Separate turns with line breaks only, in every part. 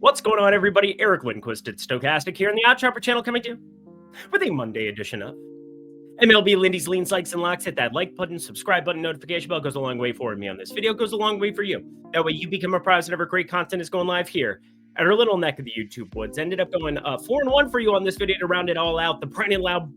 What's going on, everybody? Eric Lindquist at Stochastic here on the Odd Chopper channel, coming to you with a Monday edition of MLB Lindy's Lean Likes and Locks. Hit that like button, subscribe button, notification bell. Goes a long way for me on this video. Goes a long way for you. That way you become a prize whenever great content is going live here at our little neck of the YouTube woods. Ended up going 4-1 for you on this video to round it all out. The perennial loud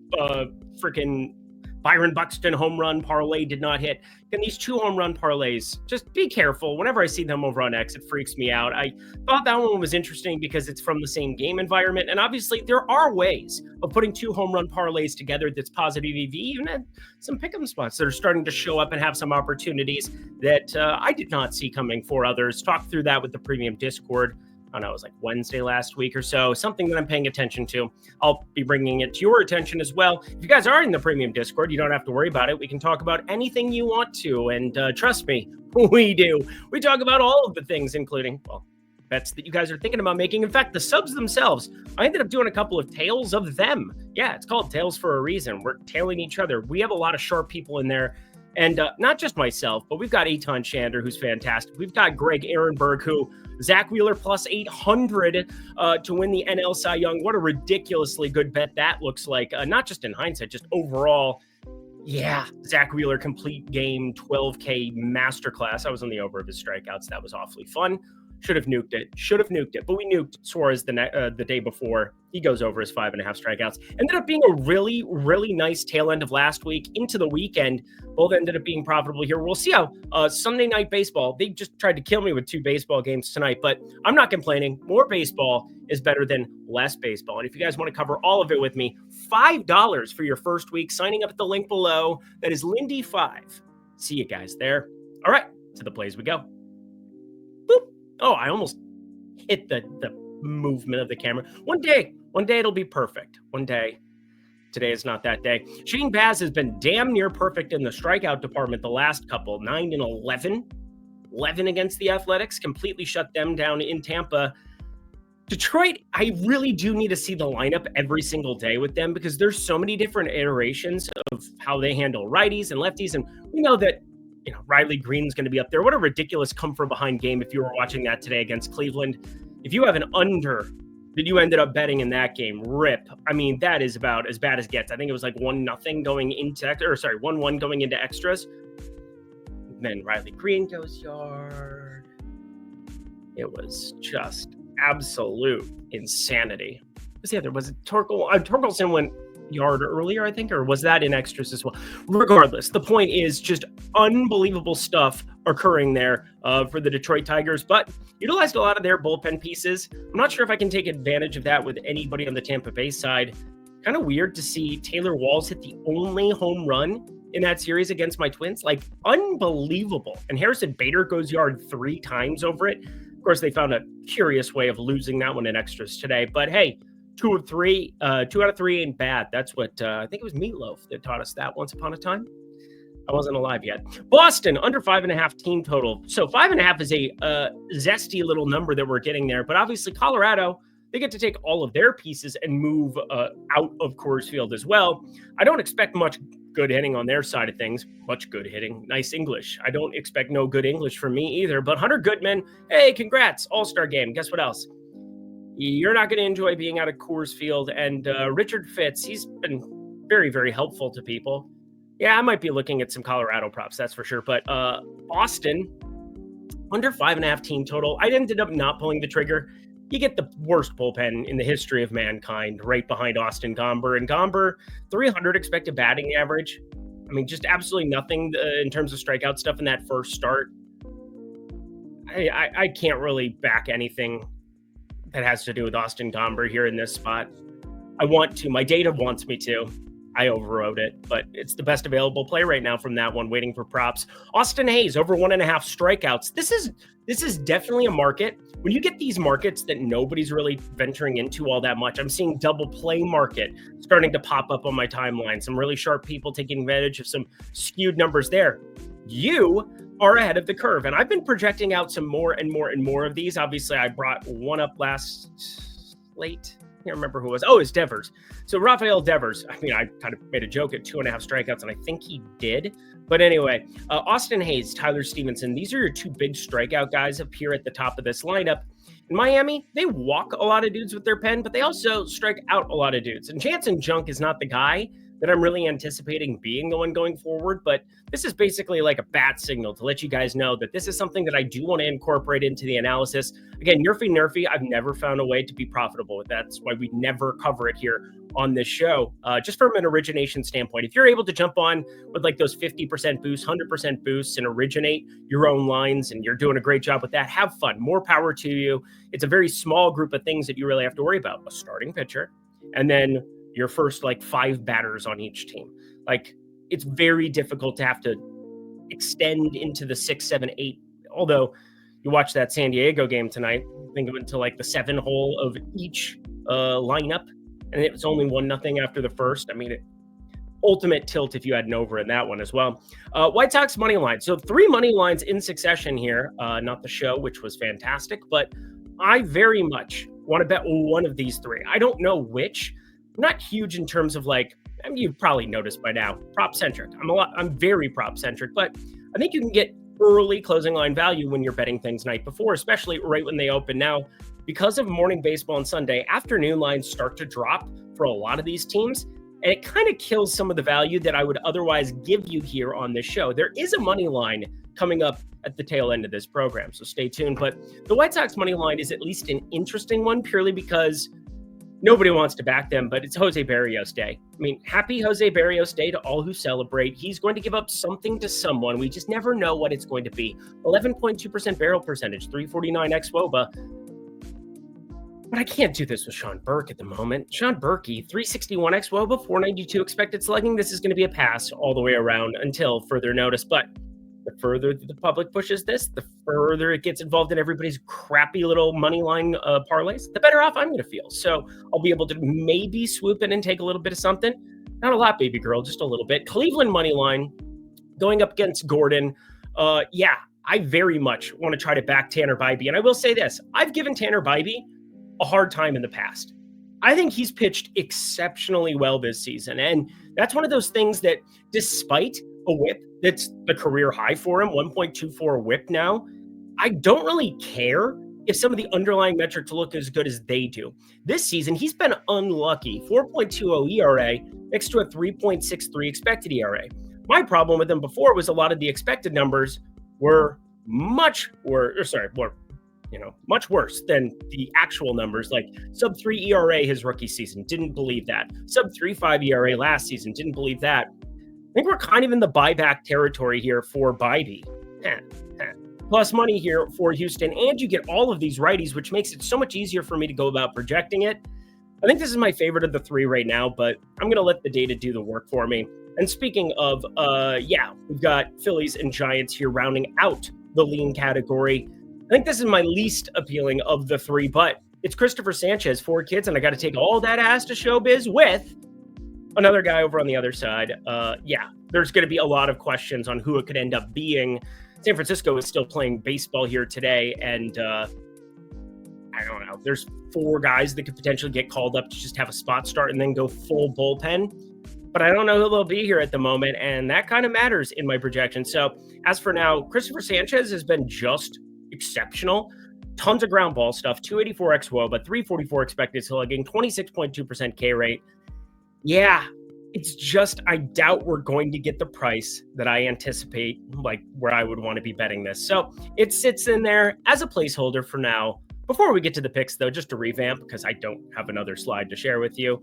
freaking Byron Buxton home run parlay did not hit. And these 2 home run parlays, just be careful. Whenever I see them over on X, it freaks me out. I thought that one was interesting because it's from the same game environment. And obviously, there are ways of putting 2 home run parlays together that's positive EV, even at some pick'em spots that are starting to show up and have some opportunities that I did not see coming for others. Talk through that with the premium Discord. I don't know, it was like Wednesday last week or so, something that I'm paying attention to. I'll be bringing it to your attention as well. If you guys are in the premium Discord, you don't have to worry about it. We can talk about anything you want to, and trust me, we do. We talk about all of the things, including, well, bets that you guys are thinking about making. In fact, the subs themselves, I ended up doing a couple of tales of them. Yeah, it's called Tales for a reason. We're tailing each other. We have a lot of sharp people in there. And not just myself, but we've got Eitan Shander, who's fantastic. We've got Greg Ehrenberg, who Zach Wheeler plus 800 to win the NL Cy Young. What a ridiculously good bet that looks like. Not just in hindsight, just overall. Yeah, Zach Wheeler complete game 12K masterclass. I was on the over of his strikeouts. That was awfully fun. Should have nuked it. But we nuked Suarez the day before. He goes over his 5.5 strikeouts. Ended up being a really, really nice tail end of last week into the weekend. Both ended up being profitable here. We'll see how Sunday night baseball, they just tried to kill me with 2 baseball games tonight, but I'm not complaining. More baseball is better than less baseball. And if you guys want to cover all of it with me, $5 for your first week, signing up at the link below. That is Lindy5. See you guys there. All right, to the plays we go. Boop. Oh, I almost hit the movement of the camera. One day it'll be perfect. One day. Today is not that day. Shane Baz has been damn near perfect in the strikeout department the last couple. 9 and 11. 11 against the Athletics. Completely shut them down in Tampa. Detroit, I really do need to see the lineup every single day with them because there's so many different iterations of how they handle righties and lefties. And we know that Riley Green's going to be up there. What a ridiculous come from behind game if you were watching that today against Cleveland. If you have an under that you ended up betting in that game, rip. I mean, that is about as bad as gets. I think it was like 1-0 going into, 1-1 going into extras. Then Riley Green goes yard. It was just absolute insanity. Was the other? Was it Torkelson went yard earlier, I think, or was that in extras as well? Regardless, the point is just unbelievable stuff occurring there for the Detroit Tigers, but utilized a lot of their bullpen pieces. I'm not sure if I can take advantage of that with anybody on the Tampa Bay side. Kind of weird to see Taylor Walls hit the only home run in that series against my Twins. Like, unbelievable. And Harrison Bader goes yard 3 times over it. Of course, they found a curious way of losing that one in extras today, but hey, 2 out of 3 ain't bad. That's what I think it was Meatloaf that taught us that once upon a time. I wasn't alive yet. Boston under 5.5 team total. So 5.5 is a zesty little number that we're getting there. But obviously Colorado, they get to take all of their pieces and move out of Coors Field as well. I don't expect much good hitting on their side of things. Much good hitting. Nice English. I don't expect no good English from me either. But Hunter Goodman, hey, congrats. All-star game. Guess what else? You're not going to enjoy being out of Coors Field. And Richard Fitz, he's been very, very helpful to people. Yeah, I might be looking at some Colorado props, that's for sure. But Boston, under 5.5 team total. I ended up not pulling the trigger. You get the worst bullpen in the history of mankind right behind Austin Gomber. And Gomber, 300 expected batting average. I mean, just absolutely nothing in terms of strikeout stuff in that first start. I can't really back anything that has to do with Austin Gomber here in this spot. I want to. My data wants me to. I overrode it, but it's the best available play right now from that one, waiting for props. Austin Hayes, over 1.5 strikeouts. This is definitely a market. When you get these markets that nobody's really venturing into all that much, I'm seeing double play market starting to pop up on my timeline. Some really sharp people taking advantage of some skewed numbers there. You are ahead of the curve, and I've been projecting out some more and more and more of these. Obviously, I brought one up last late. I can't remember who it was. Oh, it's Devers. So Rafael Devers. I mean, I kind of made a joke at 2.5 strikeouts, and I think he did. But anyway, Austin Hayes, Tyler Stevenson. These are your 2 big strikeout guys up here at the top of this lineup. In Miami, they walk a lot of dudes with their pen, but they also strike out a lot of dudes. And Jansen Junk is not the guy that I'm really anticipating being the one going forward, but this is basically like a bat signal to let you guys know that this is something that I do want to incorporate into the analysis. Again, nerfy, I've never found a way to be profitable with that. That's why we never cover it here on this show. Just from an origination standpoint, if you're able to jump on with like those 50% boosts, 100% boosts and originate your own lines and you're doing a great job with that, have fun. More power to you. It's a very small group of things that you really have to worry about. A starting pitcher and then your first like 5 batters on each team. Like it's very difficult to have to extend into the 6, 7, 8. Although you watch that San Diego game tonight, think of it to like the 7 hole of each lineup. And it was only 1-0 after the first. I mean, ultimate tilt if you had an over in that one as well. White Sox money line. So 3 money lines in succession here. Not the show, which was fantastic, but I very much want to bet one of these 3. I don't know which. I'm not huge in terms of like, I mean, you've probably noticed by now, prop centric. I'm very prop centric, but I think you can get early closing line value when you're betting things night before, especially right when they open. Now, because of morning baseball on Sunday, afternoon lines start to drop for a lot of these teams, and it kind of kills some of the value that I would otherwise give you here on this show. There is a money line coming up at the tail end of this program, so stay tuned. But the White Sox money line is at least an interesting one purely because nobody wants to back them, but it's Jose Barrios Day. I mean, happy Jose Barrios Day to all who celebrate. He's going to give up something to someone. We just never know what it's going to be. 11.2% barrel percentage, 349 xwOBA. But I can't do this with Sean Burke at the moment. Sean Burkey, 361 xwOBA, 492 expected slugging. This is going to be a pass all the way around until further notice. But the further the public pushes this, the further it gets involved in everybody's crappy little money line parlays, the better off I'm going to feel. So I'll be able to maybe swoop in and take a little bit of something. Not a lot, baby girl, just a little bit. Cleveland money line going up against Gordon. Yeah, I very much want to try to back Tanner Bybee. And I will say this, I've given Tanner Bybee a hard time in the past. I think he's pitched exceptionally well this season. And that's one of those things that despite a whip that's the career high for him, 1.24 whip now, I don't really care if some of the underlying metrics look as good as they do. This season, he's been unlucky. 4.20 ERA next to a 3.63 expected ERA. My problem with him before was a lot of the expected numbers were much worse than the actual numbers. Like sub 3 ERA his rookie season, didn't believe that. Sub 3.5 ERA last season, didn't believe that. I think we're kind of in the buyback territory here for Bybee. Plus money here for Houston, and you get all of these righties, which makes it so much easier for me to go about projecting it. I think this is my favorite of the 3 right now, but I'm going to let the data do the work for me. And speaking of, we've got Phillies and Giants here rounding out the lean category. I think this is my least appealing of the 3, but it's Christopher Sanchez, 4 kids, and I got to take all that ass to showbiz with another guy over on the other side. There's going to be a lot of questions on who it could end up being. San Francisco is still playing baseball here today, and I don't know. There's 4 guys that could potentially get called up to just have a spot start and then go full bullpen. But I don't know who they'll be here at the moment, and that kind of matters in my projection. So as for now, Christopher Sanchez has been just exceptional. Tons of ground ball stuff, 284 xwOBA, 344 expected slugging, 26.2% K rate. Yeah, it's just I doubt we're going to get the price that I anticipate, like where I would want to be betting this. So it sits in there as a placeholder for now. Before we get to the picks, though, just to revamp, because I don't have another slide to share with you.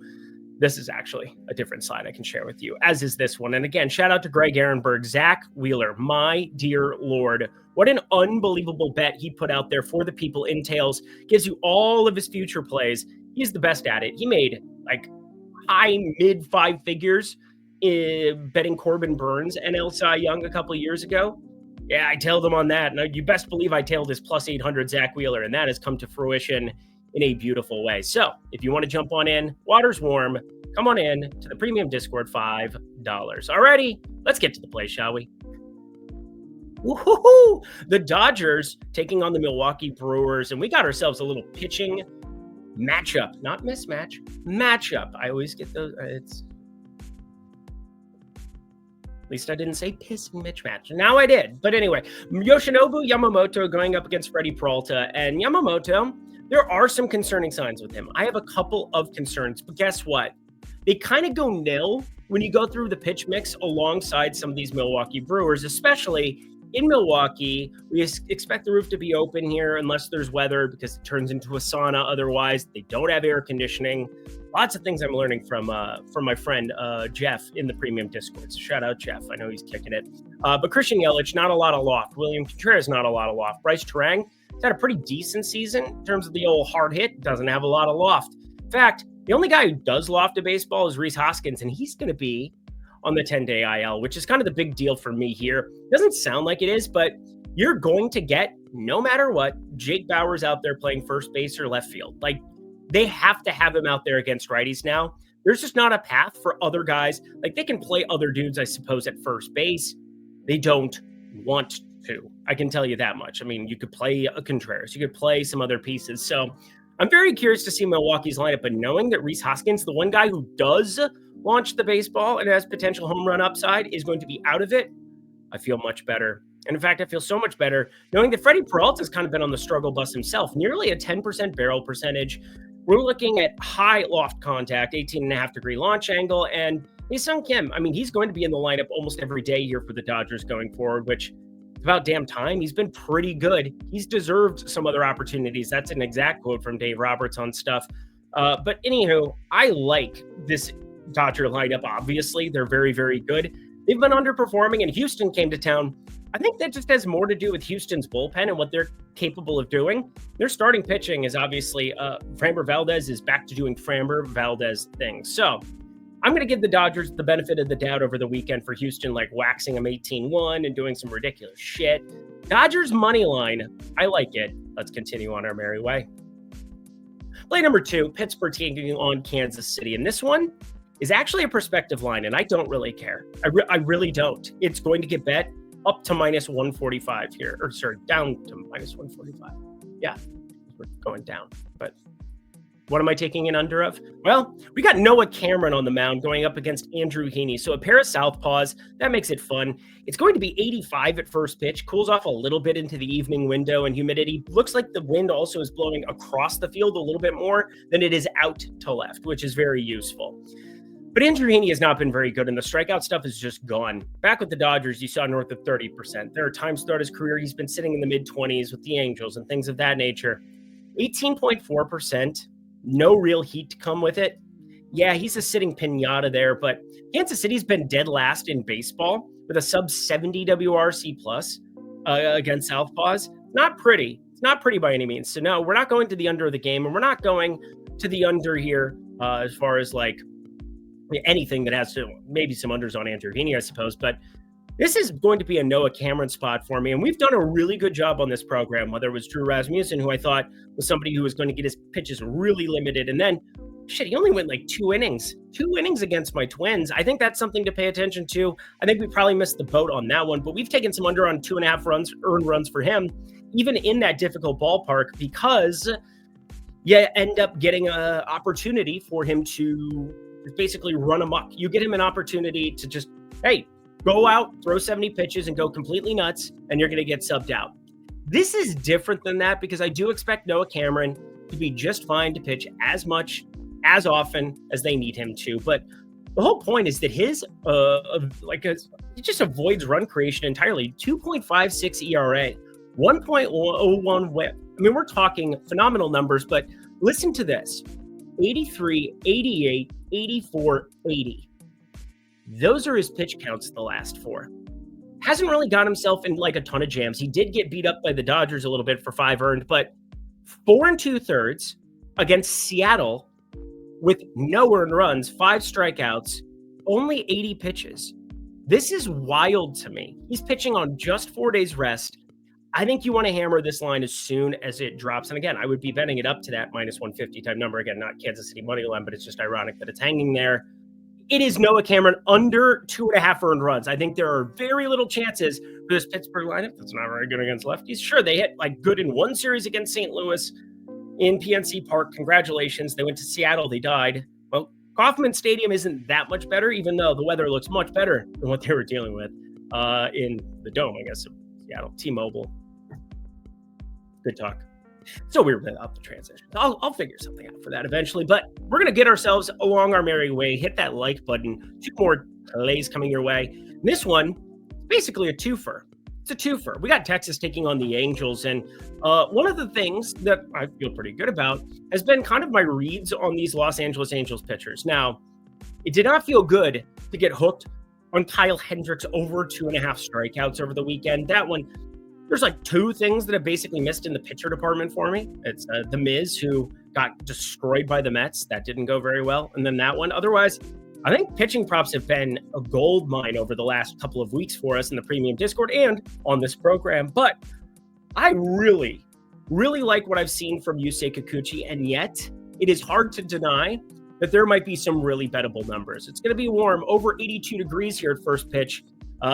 This is actually a different slide I can share with you, as is this one. And again, shout out to Greg Ehrenberg, Zach Wheeler, my dear Lord. What an unbelievable bet he put out there for the people in Tails. Gives you all of his future plays. He's the best at it. He made like high mid 5 figures betting Corbin Burns and El Cy Young a couple of years ago. Yeah, I tailed him on that. Now, you best believe I tailed his plus 800 Zach Wheeler, and that has come to fruition in a beautiful way. So if you want to jump on in, water's warm, come on in to the premium Discord, $5. Alrighty, let's get to the play, shall we? Woohoo! The Dodgers taking on the Milwaukee Brewers, and we got ourselves a little pitching matchup, not mismatch, matchup. I always get those. At least I didn't say piss mismatch. Now I did. But anyway, Yoshinobu Yamamoto going up against Freddie Peralta. And Yamamoto, There are some concerning signs with him. I have a couple of concerns, but guess what? They kind of go nil when you go through the pitch mix alongside some of these Milwaukee Brewers, especially in Milwaukee. We expect the roof to be open here unless there's weather because it turns into a sauna. Otherwise, they don't have air conditioning. Lots of things I'm learning from my friend Jeff in the premium Discord. So shout out Jeff. I know he's kicking it. But Christian Yelich, not a lot of loft. William Contreras, not a lot of loft. Bryce Terang has had a pretty decent season in terms of the old hard hit. Doesn't have a lot of loft. In fact, the only guy who does loft a baseball is Rhys Hoskins, and he's going to be on the 10-day IL, which is kind of the big deal for me here. Doesn't sound like it is, but you're going to get, no matter what, Jake Bauers out there playing first base or left field. Like, they have to have him out there against righties now. There's just not a path for other guys. Like, they can play other dudes, I suppose, at first base. They don't want to. I can tell you that much. I mean, you could play a Contreras. You could play some other pieces. So I'm very curious to see Milwaukee's lineup, but knowing that Rhys Hoskins, the one guy who does launch the baseball and has potential home run upside, is going to be out of it, I feel much better. And in fact, I feel so much better knowing that Freddie Peralta's kind of been on the struggle bus himself, nearly a 10% barrel percentage. We're looking at high loft contact, 18.5-degree launch angle, and Sung Kim, I mean, he's going to be in the lineup almost every day here for the Dodgers going forward, which is about damn time. He's been pretty good. He's deserved some other opportunities. That's an exact quote from Dave Roberts on stuff. But anywho, I like this Dodger lineup. Obviously, they're very, very good. They've been underperforming, and Houston came to town. I think that just has more to do with Houston's bullpen and what they're capable of doing. Their starting pitching is obviously Framber Valdez is back to doing Framber Valdez things. So I'm going to give the Dodgers the benefit of the doubt over the weekend for Houston, like waxing them 18-1 and doing some ridiculous shit. Dodgers money line, I like it. Let's continue on our merry way. Play number 2, Pittsburgh taking on Kansas City. And this one is actually a prospective line, and I don't really care. I really don't. It's going to get bet up to minus 145 here. Or sorry, down to minus 145. Yeah, we're going down. But what am I taking an under of? Well, we got Noah Cameron on the mound going up against Andrew Heaney. So a pair of southpaws, that makes it fun. It's going to be 85 at first pitch, cools off a little bit into the evening window, and humidity looks like the wind also is blowing across the field a little bit more than it is out to left, which is very useful. But Andrew Heaney has not been very good, and the strikeout stuff is just gone. Back with the Dodgers, you saw north of 30%. There are times throughout his career he's been sitting in the mid-20s with the Angels and things of that nature. 18.4%. No real heat to come with it. Yeah, he's a sitting pinata there, but Kansas City's been dead last in baseball with a sub 70 WRC plus against Southpaws. Not pretty. It's not pretty by any means. So no, we're not going to the under of the game, and we're not going to the under here as far as like anything that has to, maybe some unders on Andrew Heaney, I suppose, but this is going to be a Noah Cameron spot for me, and we've done a really good job on this program, whether it was Drew Rasmussen, who I thought was somebody who was going to get his pitches really limited, and then, shit, he only went like 2 innings against my Twins. I think that's something to pay attention to. I think we probably missed the boat on that one, but we've taken some under on 2.5 earned runs for him, even in that difficult ballpark, because you end up getting an opportunity for him to basically run amok. You get him an opportunity to just, hey, go out, throw 70 pitches, and go completely nuts, and you're going to get subbed out. This is different than that because I do expect Noah Cameron to be just fine to pitch as much, as often as they need him to. But the whole point is that his, he just avoids run creation entirely. 2.56 ERA, 1.01 whip. I mean, we're talking phenomenal numbers, but listen to this. 83, 88, 84, 80. Those are his pitch counts the last 4. Hasn't really got himself in like a ton of jams. He did get beat up by the Dodgers a little bit for 5 earned, but 4 2/3 against Seattle with no earned runs, 5 strikeouts, only 80 pitches. This is wild to me. He's pitching on just 4 days rest. I think you want to hammer this line as soon as it drops. And again, I would be betting it up to that minus 150 type number. Again, not Kansas City money line, but it's just ironic that it's hanging there. It is Noah Cameron under 2.5 earned runs. I think there are very little chances for this Pittsburgh lineup that's not very good against lefties. Sure, they hit like good in one series against St. Louis in PNC Park. Congratulations. They went to Seattle. They died. Well, Kauffman Stadium isn't that much better, even though the weather looks much better than what they were dealing with in the dome, I guess, of Seattle. T-Mobile. Good talk. So weird about the transition. I'll figure something out for that eventually. But we're going to get ourselves along our merry way. Hit that like button. 2 more plays coming your way. This one, basically a twofer. It's a twofer. We got Texas taking on the Angels. And one of the things that I feel pretty good about has been kind of my reads on these Los Angeles Angels pitchers. Now, it did not feel good to get hooked on Kyle Hendricks over 2.5 strikeouts over the weekend. That one, there's like 2 things that have basically missed in the pitcher department for me. It's the Miz, who got destroyed by the Mets. That didn't go very well. And then that one. Otherwise, I think pitching props have been a gold mine over the last couple of weeks for us in the premium Discord and on this program. But I really, really like what I've seen from Yusei Kikuchi, and yet it is hard to deny that there might be some really bettable numbers. It's going to be warm, over 82 degrees here at first pitch,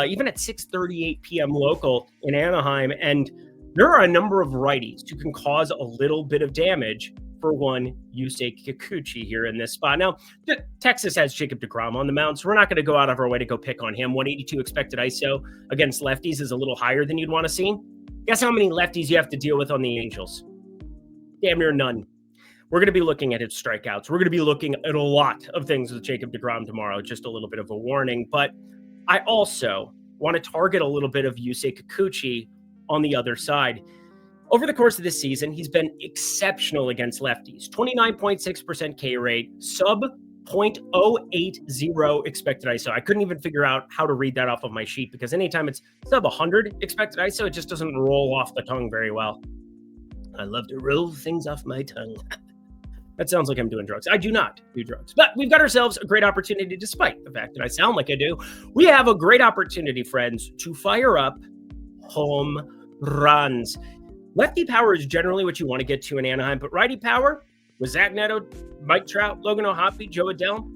even at 6:38 p.m. local in Anaheim. And there are a number of righties who can cause a little bit of damage for one Yusei Kikuchi here in this spot. Now, Texas has Jacob deGrom on the mound, so we're not going to go out of our way to go pick on him. 182 expected ISO against lefties is a little higher than you'd want to see. Guess how many lefties you have to deal with on the Angels? Damn near none. We're going to be looking at his strikeouts. We're going to be looking at a lot of things with Jacob deGrom tomorrow, just a little bit of a warning. But I also want to target a little bit of Yusei Kikuchi on the other side. Over the course of this season, he's been exceptional against lefties. 29.6% K rate, sub 0.080 expected ISO. I couldn't even figure out how to read that off of my sheet because anytime it's sub 100 expected ISO, it just doesn't roll off the tongue very well. I love to roll things off my tongue. That sounds like I'm doing drugs. I do not do drugs. But we've got ourselves a great opportunity, despite the fact that I sound like I do. We have a great opportunity, friends, to fire up home runs. Lefty power is generally what you want to get to in Anaheim, but righty power with Zach Neto, Mike Trout, Logan O'Hoppe, Joe Adell,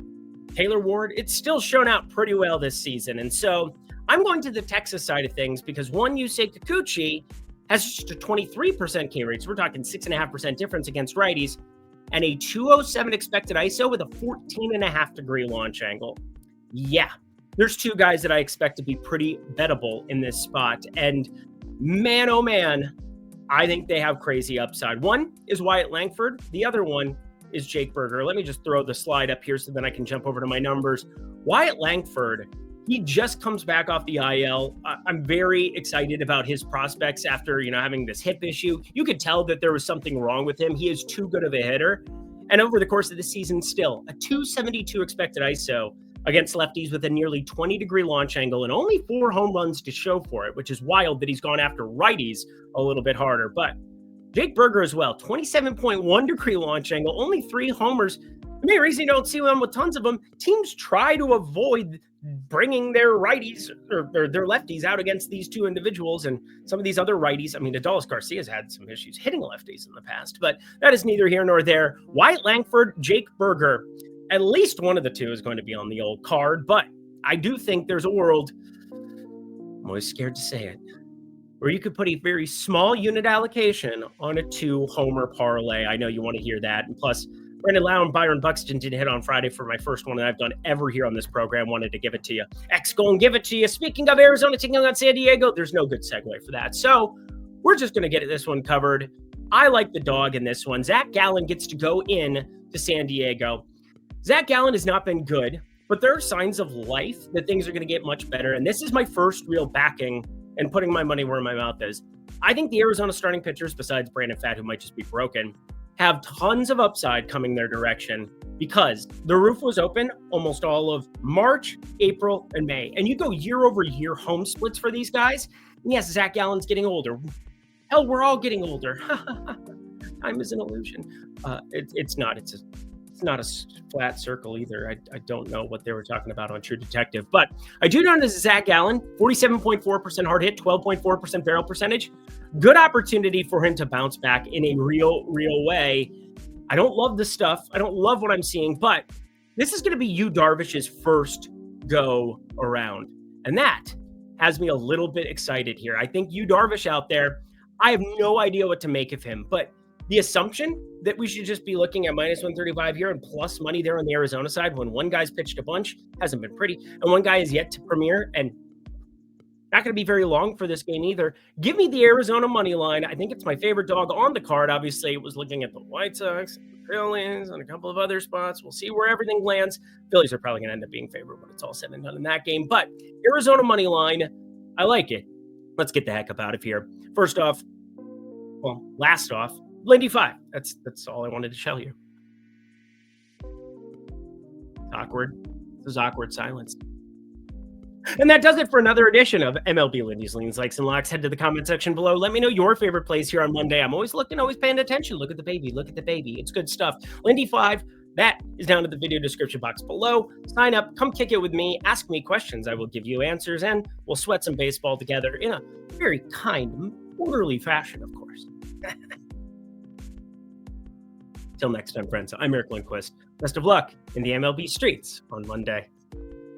Taylor Ward, it's still shown out pretty well this season. And so I'm going to the Texas side of things because one Yusei Kikuchi has just a 23% K rate. So we're talking 6.5% difference against righties, and a 207 expected ISO with a 14.5 degree launch angle. Yeah, there's 2 guys that I expect to be pretty bettable in this spot. And man, oh man, I think they have crazy upside. One is Wyatt Langford. The other one is Jake Berger. Let me just throw the slide up here so then I can jump over to my numbers. Wyatt Langford, he just comes back off the IL. I'm very excited about his prospects after, having this hip issue. You could tell that there was something wrong with him. He is too good of a hitter. And over the course of the season, still a 272 expected ISO against lefties with a nearly 20 degree launch angle and only 4 home runs to show for it, which is wild that he's gone after righties a little bit harder. But Jake Berger as well, 27.1 degree launch angle, only 3 homers. The main reason you don't see one with tons of them, teams try to avoid bringing their righties or their lefties out against these 2 individuals. And some of these other righties, Adolis Garcia's had some issues hitting lefties in the past, but that is neither here nor there. Wyatt Langford, Jake Berger, at least one of the 2 is going to be on the old card, but I do think there's a world, I'm always scared to say it, where you could put a very small unit allocation on a 2-homer parlay. I know you want to hear that. And plus, Brandon Lau and Byron Buxton did hit on Friday for my first one that I've done ever here on this program. Wanted to give it to you. X go and give it to you. Speaking of Arizona taking on San Diego, there's no good segue for that. So we're just going to get this one covered. I like the dog in this one. Zach Gallen gets to go in to San Diego. Zach Gallen has not been good, but there are signs of life that things are going to get much better. And this is my first real backing and putting my money where my mouth is. I think the Arizona starting pitchers, besides Brandon Pfaadt, who might just be broken, have tons of upside coming their direction because the roof was open almost all of March, April, and May. And you go year over year home splits for these guys. And yes, Zach Gallen's getting older. Hell, we're all getting older. Time is an illusion. It's not. It's not a flat circle either. I don't know what they were talking about on True Detective, but I do know this is Zach Gallen, 47.4% hard hit, 12.4% barrel percentage. Good opportunity for him to bounce back in a real way. I don't love the stuff. I don't love what I'm seeing, but this is going to be Yu Darvish's first go around. And that has me a little bit excited here. I think Yu Darvish out there, I have no idea what to make of him, but the assumption that we should just be looking at minus 135 here and plus money there on the Arizona side when one guy's pitched a bunch hasn't been pretty and one guy is yet to premiere. And Not going to be very long for this game either. Give me the Arizona money line. I think it's my favorite dog on the card. Obviously, it was looking at the White Sox, the Phillies, and a couple of other spots. We'll see where everything lands. Phillies are probably going to end up being favored when it's all said and done in that game. But Arizona money line, I like it. Let's get the heck up out of here. First off, well, last off, Lindy 5. That's all I wanted to tell you. Awkward. This is awkward silence. And that does it for another edition of MLB Lindy's Leans, Likes, and Locks. Head to the comment section below. Let me know your favorite plays here on Monday. I'm always looking, always paying attention. Look at the baby. Look at the baby. It's good stuff. Lindy 5, that is down in the video description box below. Sign up. Come kick it with me. Ask me questions. I will give you answers, and we'll sweat some baseball together in a very kind, orderly fashion, of course. Till next time, friends, I'm Eric Lindquist. Best of luck in the MLB streets on Monday.